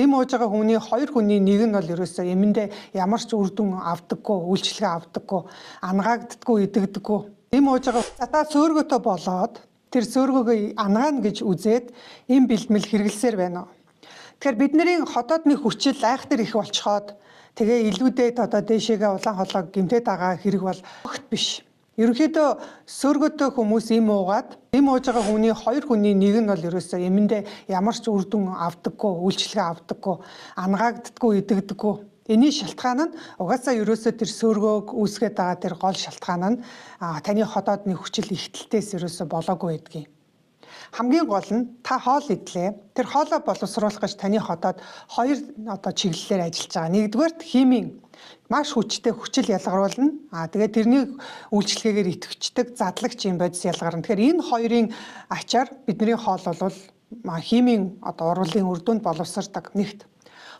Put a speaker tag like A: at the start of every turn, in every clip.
A: Эм ууж байгаа хүний хоёр хүний нэг нь бол ерөөсөө эмэндээ ямар ч үр дүн авдаггүй, үйлчлэгээ авдаггүй, ангаагддаггүй, идэгдэггүй. Эм ууж байгаа та сөөргөтөө болоод тэр сөөргөөгөө ангаана гэж үзээд эм бэлтмэл хэрэглэсээр байна. Тэгэхээр бидний хотоодны хүчил айхтар их болцоход тэгээ илүүдэд одоо дээшээгээ улаан хоолой гэмтээд байгаа хэрэг бол огт биш. Ерөнхийдөө сөөргөтөө хүмүүс эм уугаад эм ууж байгаа хүний хоёр хүний нэг нь бол ерөөсөө эмэндээ ямар ч үр дүн авдаггүй, үйлчлэгээ авдаггүй, ангаагддаггүй, идэгдэггүй. Энийн шалтгаан нь угаасаа ерөөсөө тэр сөөргөөг үүсгээд байгаа тэр гол шалтгаан нь таны хотоодны хүчил ихтэлтээс ерөөсөө болоогүй байдгийг. Хамгийн гол нь та хоол идлээ. Тэр хоолоо боловсруулах гэж таны хотоод хоёр чиглэлээр ажиллаж байгаа. Нэгдүгээрт химийн маш хүчтэй хүчил ялгаруулна. Тэгээд тэрний үйлчлэгээр идэвхждэг задлагч юм бодис ялгарна. Тэгэхээр энэ хоёрын ачаар бидний хоол бол химийн урвалын үр дүнд боловсрдог нэгт.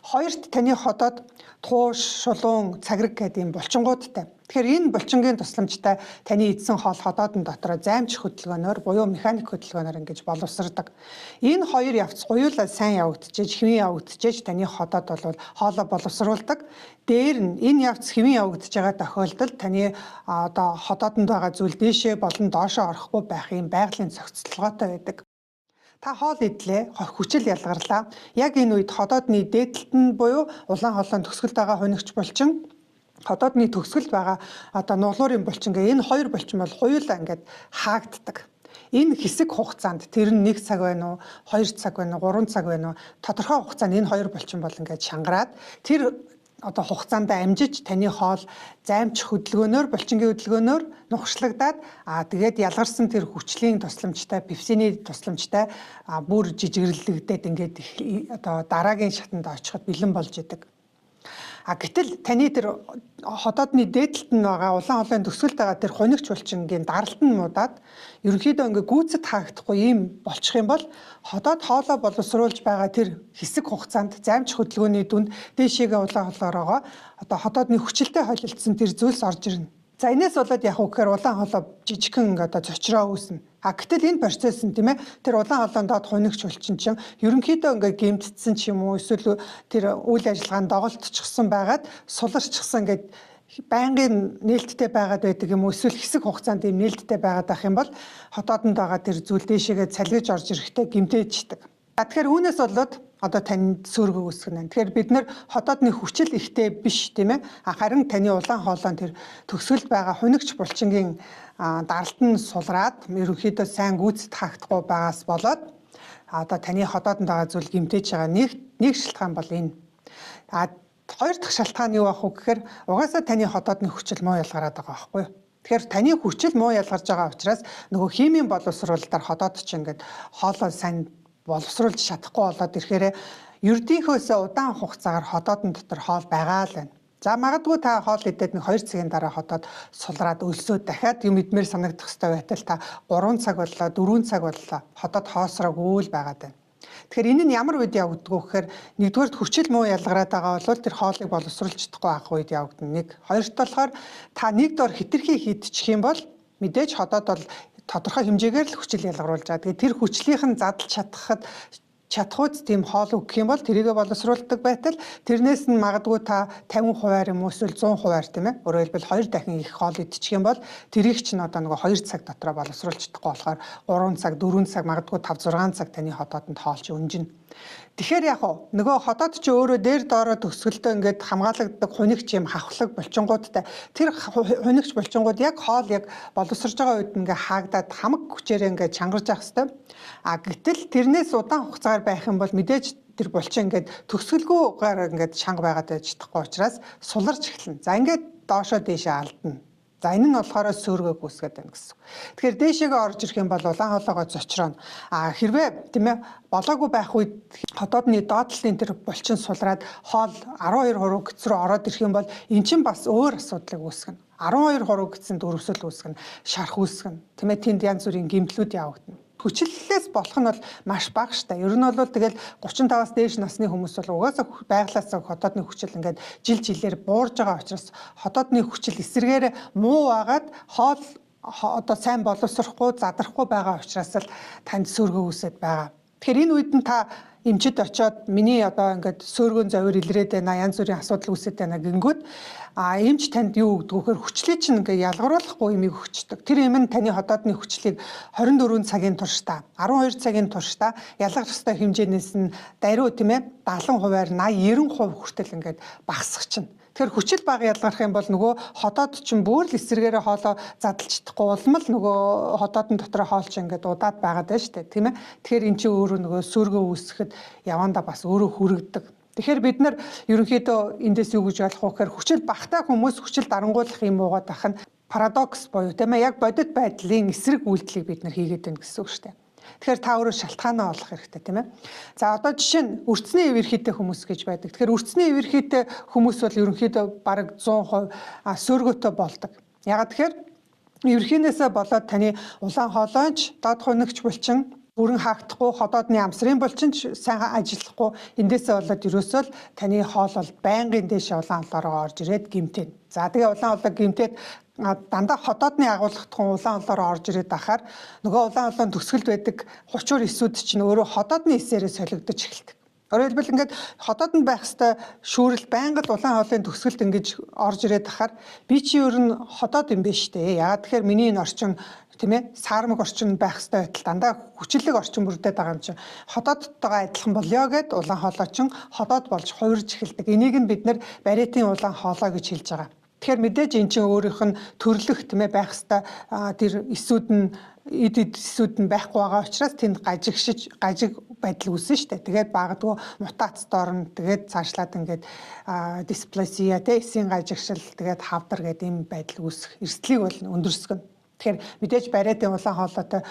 A: Хоёрт таны хотоод тууш, шулуун, цаграг гэдэг юм булчингуудтай. Тэгэхээр энэ булчингийн тусламжтай таны эдсэн хоол хотоодон дотроо займч хөдөлгөөнөөр буюу механик хөдөлгөөнөөр ингэж боловсрдог. Энэ хоёр явц гоёулаа сайн явагдчихэж, хэвэн явагдчихэж таны хотоод бол хоолоо боловсруулдаг. Дээр нь энэ явц хэвэн явагдаж байгаа тохиолдолд таны хотоодонд байгаа зүйл дээшээ болон доошоо орохгүй байх юм байгалийн зохицолгоотой байдаг. Та хоол идлээ, хүчил ялгарлаа. Яг энэ үед хотоодны дээдлэлт нь буюу улаан хоолойн төгсгөлд байгаа хонигч булчин, хотоодны төгсгөлд байгаа нуглуурын булчин гэх энэ хоёр булчин бол хоёулаа ингээд хаагддаг. Энэ хэсэг хугацаанд тэр нь 1 цаг байна уу, 2 цаг байна уу, 3 цаг байна уу? Тодорхой хугацаанд энэ хоёр булчин бол ингээд шангараад тэр хугацаанд амжиж таны хоол займч хөдөлгөөнөөр, булчингийн хөдөлгөөнөөр нухашлагдаад тэгээд ялгарсан тэр хүчлийн тусламжтай, пепсины тусламжтай бүр жижигэрлэгдээд ингээд дараагийн шатанд очиход бэлэн болж идэг. Гэтэл таны тэр хотоодны дээдлэлт нь байгаа улаан хоолойн төгсгөлд байгаа тэр хунигч булчингийн даралт нь муудаад ерөнхийдөө ингээ гүйцэд хаагдахгүй юм болчих юм бол хотоод хоолоо боловсруулж байгаа тэр хэсэг хугацаанд займч хөдөлгөөний дүнд дээшээгээ улаан хоолоороо хотоодны хүчилтэй холилдсон тэр зүйлс орж ирнэ. За энэс болоод яг үгээр улаан хоолой жижигхэн зочроо үүснэ. Гэтэл энэ процесс нь тийм ээ тэр улаан хоолойнд доод хунигч булчин чинь ерөнхийдөө ингээ гэмтдсэн ч юм уу эсвэл тэр үйл ажиллагаанд доголдчихсан байгаад суларчсан ингээд байнгын нээлттэй байгаад байдаг юм уу эсвэл хэсэг хугацаанд ийм нээлттэй байгаад байх юм бол хотоодонд байгаа тэр зүйл дээшээгээ цалгиж орж ирэхдээ гэмтээждэг. Тэгэхээр үүнээс болоод танд сөөргөө үүсгэнэ. Тэгэхээр бид нэр хотоодны хүчил ихтэй биш тийм ээ. Харин таны улаан хоолойн тэр төгсгөлд байгаа хунигч булчингийн даралт нь сулраад ерөнхийдөө сайн гүйцэд хаагдахгүй байгаас болоод таны хотоодонд байгаа зүйл гэмтээж байгаа нэг шалтгаан бол энэ. Хоёр дахь шалтгаан юу байх вэ гэхээр угаасаа таны хотоодны хүчил муу ялгараад байгаа байхгүй юу? Тэгэхээр таны хүчил муу ялгарч байгаа учраас нөгөө химийн боловсруулалтаар хотоод ч ингээд хоолой сайн боловсруулж чадахгүй болоод ирэхээр ердийнхөөсөө удаан хугацаагаар хотоодон дотор хоол байгаа л байна. За магадгүй та хоол идээд 2 цагийн дараа хотоод сулраад өлсөөд дахиад юм идмээр санагдах хэрэгтэй байтал та 3 цаг боллоо, 4 цаг боллоо хотоод хоосроогүй л байгаад байна. Тэгэхээр энэ нь ямар үед явагддаг вэ гэхээр нэгдүгээр хүчил муу ялгараад байгаа бол тэр хоолыг боловсруулж чадахгүй байх үед явагдана. Нэг. Хоёрт болохоор та нэг дор хитрхи хийдчих юм бол мэдээж хотоод бол тодорхой хэмжээгээр л хүчил ялгаруулж байгаа. Тэгээд тэр хүчлийнх нь задлж чадхуйц тийм хоол өгөх юм бол тэрийгэ боловсруулдаг байтал тэрнээс нь магадгүй та 50% юм уу эсвэл 100% тийм ээ. Өөрөөр хэлбэл 2 дахин их хоол идчих юм бол тэрийг ч нөгөө 2 цаг дотроо боловсруулж чадахгүй болохоор 3 цаг, 4 цаг, магадгүй 5, 6 цаг таны хотоодонд хоол чи өнжинэ. Тэгэхээр яг нөгөө хотоод чи өөрөө дээр доороо төгсгөлтөө ингээд хамгаалагддаг хунигч юм хавхлаг булчингуудтай тэр хунигч булчингууд яг хоол яг боловсрж байгаа үед ингээ хаагдаад хамаг хүчээр ингээ чангарч явах хэвээр. Гэтэл тэрнээс удаан хугацаагаар байх юм бол мэдээж тэр булчин ингээд төгсгөлгүйгээр ингээд чанга байгаад байж чадахгүй учраас суларч эхэлнэ. За ингээд доошоо дээшээ алдна. За энэ нь болохоор сөөргөөг үүсгээд байна гэсэн. Тэгэхээр дээшээгээ орж ирэх юм бол улаан хоолойгоо зочрооно. Хэрвээ тийм ээ болоогүй байх үед хотоодны доотлолын тэр булчин сулраад хоол 12 хуруугц руу ороод ирэх юм бол эн чинь бас өөр асуудлыг үүсгэнэ. 12 хуруугцэнд өрөвсөл үүсгэнэ, шарх үүсгэнэ. Тийм ээ тэнд янз бүрийн гэмтлүүд явагдана. Хүчлэлээс болох нь бол маш бага штэ. Ер нь бол тэгэл 35-аас дээш насны хүмүүс бол угаасаа байглаасаа хотоодны хүчил ингээд жилээр буурж байгаа учраас хотоодны хүчил эсрэгээр муу байгаад хоол сайн боловсрохгүй, задрахгүй байгаа учраас л танд сөөргөө үүсэт байгаа. Тэгэхээр энэ үед нь та эмчид очоод миний одоо ингээд сөөргөн зовир илрээд байна, янз бүрийн асуудал үүсэж байна гингүүд эмч танд юу өгдөг вэхээр хүчлээ чинь ингээд ялгаруулахгүй юмыг өгчдөг. Тэр юм нь таны ходоодны хүчлийг 24 цагийн туршдаа 12 цагийн туршдаа ялгах ёстой хэмжээнээс нь даруй тийм ээ 70%-аар 80-90% хүртэл ингээд багасгачихна. Тэгэхээр хүчил бага ялгарх юм бол нөгөө ходоод чинь бүр л эсрэгээрээ хоолоо задлж чадахгүй улам л нөгөө ходоодын дотор хоол чинь ингээд удаад байгаад байна шүү дээ тийм ээ. Тэгэхээр эн чинь өөрөө нөгөө сөргөө үүсгэхэд явандаа бас өөрөө хүрэгдэг. Тэгэхээр бид нар ерөнхийдөө эндээс юу гэж ойлгох вэ гэхээр хүчил багтай хүмүүс хүчил дарангуулах юм уугаад байх нь парадокс буюу тийм ээ яг бодит байдлын эсрэг үйлдэлийг бид нар хийгээд байна гэсэн үг шүү дээ. Тэгэхээр та өөрөө шалтгаанаа олох хэрэгтэй тийм ээ. За одоо жишээ нь өрцний эвэрхийтэй хүмүүс гэж байдаг. Тэгэхээр өрцний эвэрхийтэй хүмүүс бол ерөнхийдөө бараг 100% сөөргөтэй болдог. Ягаад тэгэхээр эвэрхийнээсээ болоод таны улаан хоолойч, доод хоногч булчин бүрэн хаагдахгүй ходоодны амсрын булчинч сайн ажиллахгүй эндээсээ болоод ерөөсөө л таны хоол бол байнгын дэше улаан олоороо орж ирээд гимтэн. За тэгээ улаан олоо гимтээд дандаа ходоодны агуулгатхан улаан олоороо орж ирээд ахаар нөгөө улаан олоон төсгөлд байдаг хучуур эсүүд чинь өөрөө ходоодны эсээрээ солигдож эхэлдэг. Өөрөөр хэлбэл ингээд ходооднд байх хэвээр шүүрэл байнга улаан хоолойн төсгөлд ингэж орж ирээд ахаар би чи ер нь ходоод юм биш үү? Яагаад тэгэхээр миний энэ орчин тийм ээ саармаг орчин байх хэвээр байтал дандаа хүчлэг орчин бүрдээд байгаа юм чинь ходоодтойгоо адилхан болёо гэд улаан хоолойчин ходоод болж хувирж эхэлдэг. Энийг нь бид нар бариатын улаан хоолой гэж хэлж байгаа. Тэгэхээр мэдээж эн чинь өөрийнх нь төрлөх тийм ээ байх хэвээр тэр эсүүд нь эд эсүүд нь байхгүй байгаа учраас тэнд гажиг байдал үүснэ шүү дээ. Тэгээд багадгүй мутацд орно. Тэгээд цаашлаад ингээд дисплазия тэ эсийн гажигшил тэгээд хавдар гэдэг ийм байдал үүсэх эрсдлийг бол өндөрсгөн. Тэгэхээр мэдээж бариатын улаан хоолойтой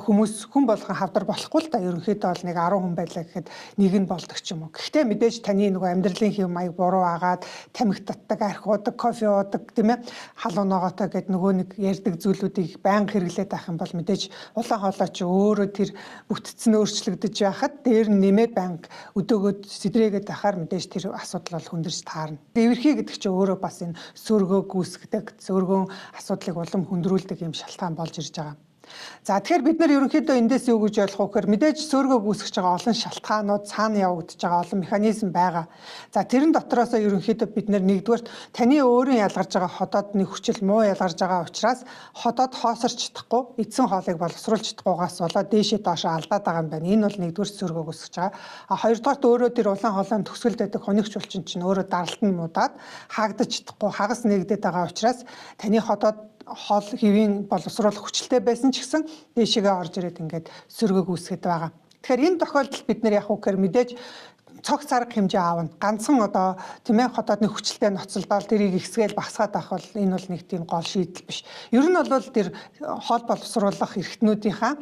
A: хүмүүс хүн болгон хавдар болохгүй л да ерөнхийдөө бол нэг 10 хүн байлаа гэхэд нэг нь болдог ч юм уу. Гэхдээ мэдээж таны нөгөө амьдралын хэв маяг буруу агаад тамхи татдаг, арх уудаг, кофе уудаг тийм ээ халуун ногоотой гэд нөгөө нэг ярьдаг зүйлүүдийг байнга хэрэглээд байх юм бол мэдээж улаан хоолой чи өөрөө тэр бүтцэн өөрчлөгдөж байхад дээр нь нэмээд байнга өдөөгөөд сэдрээгээд байхаар мэдээж тэр асуудал бол хүндэрч таарна. Эвэрхий гэдэг чинь өөрөө бас энэ сөргөө гүйсгдэг, сөргөөн асуудлыг улам хүндрүүлдэг ийм шалтгаан болж ирж байгаа. За тэгэхээр бид нар ерөнхийдөө эндээс юу гэж ойлгох вэ гэхээр мэдээж сөөргөө гүйсгэж байгаа олон шалтгаанууд цаана явагдаж байгаа олон механизм байгаа. За тэрэн дотроос ерөнхийдөө бид нар нэгдүгээр таны өөрийн ялгарж байгаа ходоодны хүчил муу ялгарж байгаа учраас ходоод хоосорч чадахгүй эдсэн хоолыг боловсруулж чадахгүйгаас болоод дээшээ доошоо алдаад байгаа юм байна. Энэ бол нэгдүгээр сөөргөө гүйсгэж байгаа. Хоёрдугаарт өөрөө тэр улаан хоолойн төсгөлд байдаг хоногч булчин чинь өөрөө даралт нь муудаад хаагдаж чадахгүй хагас нэгдээд байгаа учраас таны ходоод хоол хэвийн боловсруулах хүчтэй байсан ч гэсэн дээшээгээ орж ирээд ингээд сөргөг үүсгэдэг байгаа. Тэгэхээр энэ тохиолдолд бид нар яг үгээр мэдээж цогц арга хэмжээ аавна. Ганцхан одоо тийм ээ ходоодны хүчтэй ноцолдоод тэрийг ихсгээл багсгаад авах бол энэ бол нэг тийм гол шийдэл биш. Ер нь бол тэр хоол боловсруулах эрхтнүүдийнхаа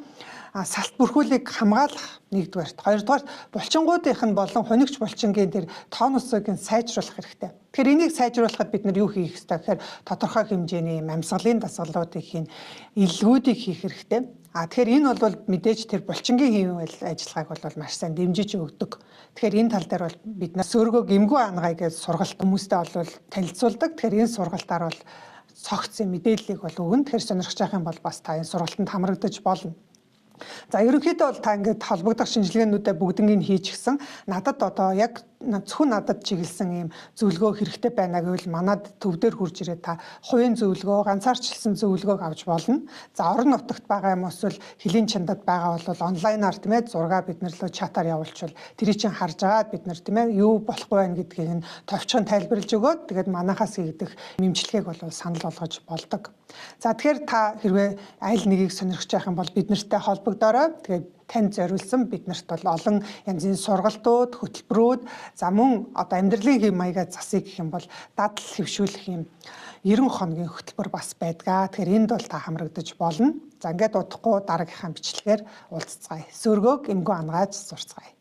A: салт бүрхүүлийг хамгаалах нэгдүгээрт, хоёрдугаар булчингуудынх нь болон хонигч булчингийн тэр тонусыг нь сайжруулах хэрэгтэй. Тэгэхээр энийг сайжруулахад бид нар юу хийх ёстой гэхээр тодорхой хэмжээний амьсгалын дасгалуудыг хийн, илгүүдийг хийх хэрэгтэй. Тэгэхээр энэ бол мэдээж тэр булчингийн хэвийн ажиллагааг бол маш сайн дэмжиж өгдөг. Тэгэхээр энэ тал дээр бол бид нар сөөргөө гэмгүй ангай гэж сургалт хүмүүстэй бол танилцуулдаг. Тэгэхээр энэ сургалтаар бол цогцын мэдээллийг бол өгнө. Тэгэхээр сонирхож байгаа юм бол бас та энэ сургалтанд хамрагдаж болно. За ерөнхийдөө бол та ингээд холбогдох шинжилгээнүүдээ бүгднийг хийж гисэн надад одоо яг зөвхөн надад чиглэсэн ийм зөвлөгөө хэрэгтэй байна гэвэл манад төв дээр хурж ирээ та хувийн зөвлөгөө, ганцаарчлсан зөвлөгөөг авч болно. За орон нутагт байгаа юм эсвэл хэлийн чандад байгаа бол онлайнаар тийм ээ зураг бид нар лөө чатаар явуулчихвал тэрийг чинь харж агаад бид нар тийм ээ юу болохгүй байх гэдгийг нь товчхон тайлбарлаж өгөөд тэгээд манахаас хийгдэх мэмжлэгийг бол санал болгож болдог. За тэгэхээр та хэрвээ аль нэгийг сонирхож байх юм бол бид нартай холбогдорой. Тэгээд танд зориулсан биднэрт бол олон янзын сургалтууд, хөтөлбөрүүд за мөн одоо амьдралын хэв маягаа засыг гэх юм бол дадал хэвшүүлэх юм 90 хоногийн хөтөлбөр бас байдгаа. Тэгэхээр энд бол та хамрагдаж болно. За ингээд удахгүй дараагийнхаа бичлэгээр уулзцгаая. Сөөргөөг эмгүү ангааж сурцгаая.